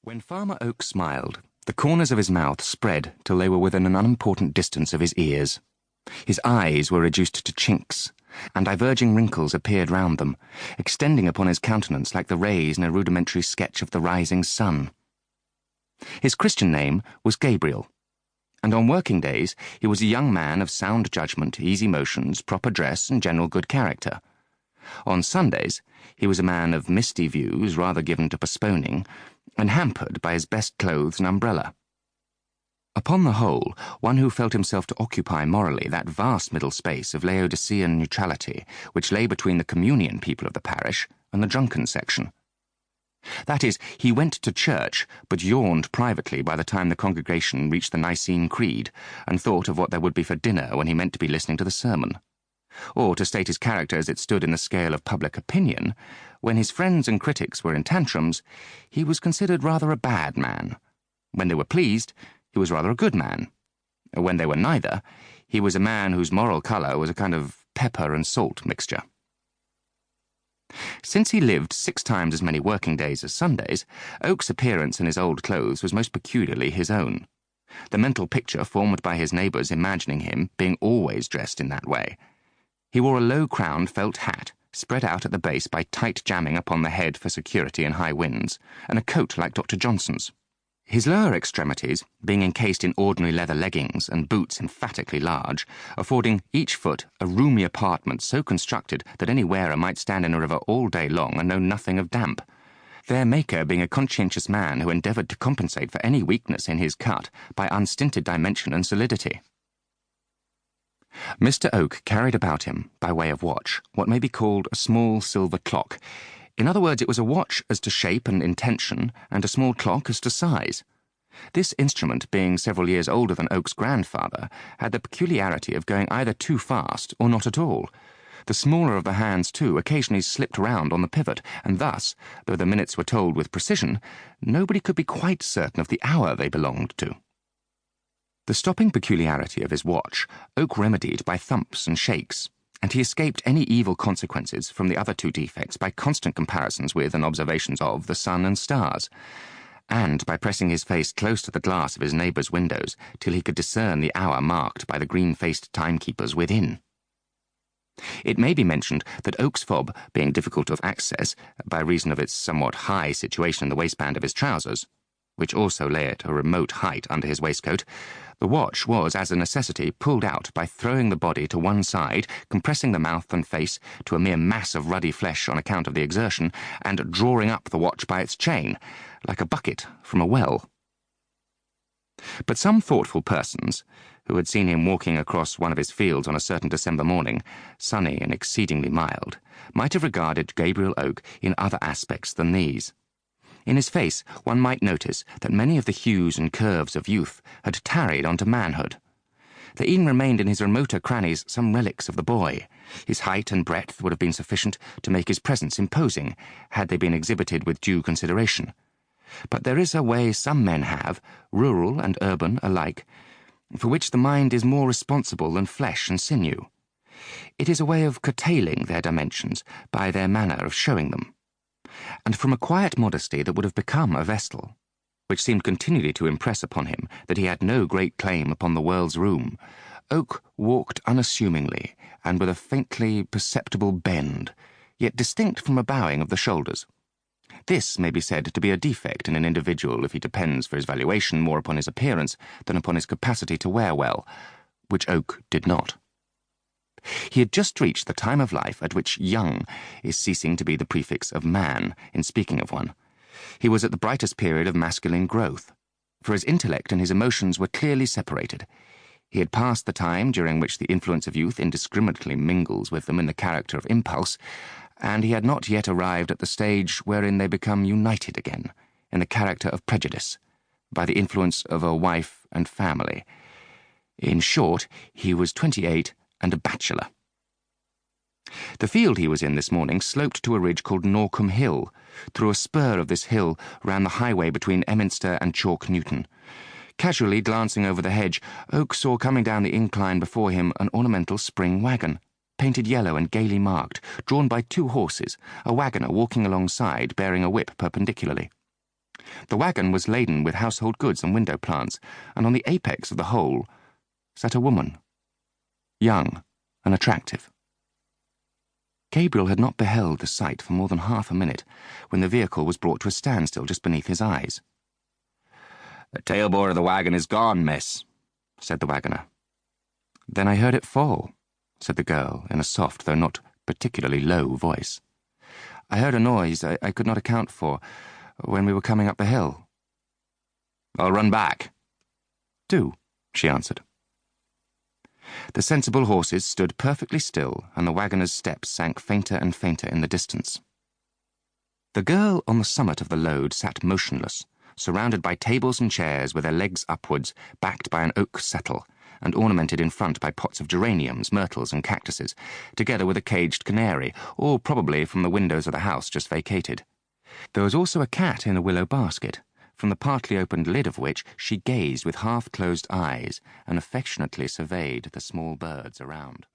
When Farmer Oak smiled, the corners of his mouth spread till they were within an unimportant distance of his ears. His eyes were reduced to chinks, and diverging wrinkles appeared round them, extending upon his countenance like the rays in a rudimentary sketch of the rising sun. His Christian name was Gabriel, and on working days he was a young man of sound judgment, easy motions, proper dress, and general good character. On Sundays he was a man of misty views, rather given to postponing, and hampered by his best clothes and umbrella. Upon the whole, one who felt himself to occupy morally that vast middle space of Laodicean neutrality which lay between the communion people of the parish and the drunken section. That is, he went to church, but yawned privately by the time the congregation reached the Nicene Creed, and thought of what there would be for dinner when he meant to be listening to the sermon. Or, to state his character as it stood in the scale of public opinion, when his friends and critics were in tantrums, he was considered rather a bad man. When they were pleased, he was rather a good man. When they were neither, he was a man whose moral colour was a kind of pepper and salt mixture. Since he lived 6 times as many working days as Sundays, Oak's appearance in his old clothes was most peculiarly his own. The mental picture formed by his neighbours imagining him being always dressed in that way. He wore a low-crowned felt hat, spread out at the base by tight jamming upon the head for security in high winds, and a coat like Dr. Johnson's. His lower extremities, being encased in ordinary leather leggings and boots emphatically large, affording each foot a roomy apartment so constructed that any wearer might stand in a river all day long and know nothing of damp, their maker being a conscientious man who endeavoured to compensate for any weakness in his cut by unstinted dimension and solidity. Mr. Oak carried about him, by way of watch, what may be called a small silver clock. In other words, it was a watch as to shape and intention, and a small clock as to size. This instrument, being several years older than Oak's grandfather, had the peculiarity of going either too fast or not at all. The smaller of the hands, too, occasionally slipped round on the pivot, and thus, though the minutes were told with precision, nobody could be quite certain of the hour they belonged to. The stopping peculiarity of his watch Oak remedied by thumps and shakes, and he escaped any evil consequences from the other 2 defects by constant comparisons with and observations of the sun and stars, and by pressing his face close to the glass of his neighbours' windows till he could discern the hour marked by the green-faced timekeepers within. It may be mentioned that Oak's fob, being difficult of access by reason of its somewhat high situation in the waistband of his trousers, which also lay at a remote height under his waistcoat, the watch was, as a necessity, pulled out by throwing the body to one side, compressing the mouth and face to a mere mass of ruddy flesh on account of the exertion, and drawing up the watch by its chain, like a bucket from a well. But some thoughtful persons, who had seen him walking across one of his fields on a certain December morning, sunny and exceedingly mild, might have regarded Gabriel Oak in other aspects than these. In his face one might notice that many of the hues and curves of youth had tarried on to manhood. There even remained in his remoter crannies some relics of the boy. His height and breadth would have been sufficient to make his presence imposing, had they been exhibited with due consideration. But there is a way some men have, rural and urban alike, for which the mind is more responsible than flesh and sinew. It is a way of curtailing their dimensions by their manner of showing them. And from a quiet modesty that would have become a vestal, which seemed continually to impress upon him that he had no great claim upon the world's room, Oak walked unassumingly and with a faintly perceptible bend, yet distinct from a bowing of the shoulders. This may be said to be a defect in an individual if he depends for his valuation more upon his appearance than upon his capacity to wear well, which Oak did not. He had just reached the time of life at which young is ceasing to be the prefix of man in speaking of one. He was at the brightest period of masculine growth, for his intellect and his emotions were clearly separated. He had passed the time during which the influence of youth indiscriminately mingles with them in the character of impulse, and he had not yet arrived at the stage wherein they become united again in the character of prejudice, by the influence of a wife and family. In short, he was 28 and a bachelor. The field he was in this morning sloped to a ridge called Norcombe Hill. Through a spur of this hill ran the highway between Emminster and Chalk Newton. Casually glancing over the hedge, Oak saw coming down the incline before him an ornamental spring wagon, painted yellow and gaily marked, drawn by 2 horses, a waggoner walking alongside bearing a whip perpendicularly. The wagon was laden with household goods and window plants, and on the apex of the whole sat a woman, young and attractive. Gabriel had not beheld the sight for more than half a minute when the vehicle was brought to a standstill just beneath his eyes. "The tailboard of the wagon is gone, miss," said the wagoner. "Then I heard it fall," said the girl in a soft, though not particularly low voice. "I heard a noise I could not account for when we were coming up the hill." "I'll run back." "Do," she answered. The sensible horses stood perfectly still, and the wagoner's steps sank fainter and fainter in the distance. The girl on the summit of the load sat motionless, surrounded by tables and chairs with their legs upwards, backed by an oak settle, and ornamented in front by pots of geraniums, myrtles, and cactuses, together with a caged canary, all probably from the windows of the house just vacated. There was also a cat in a willow basket, from the partly opened lid of which she gazed with half-closed eyes and affectionately surveyed the small birds around.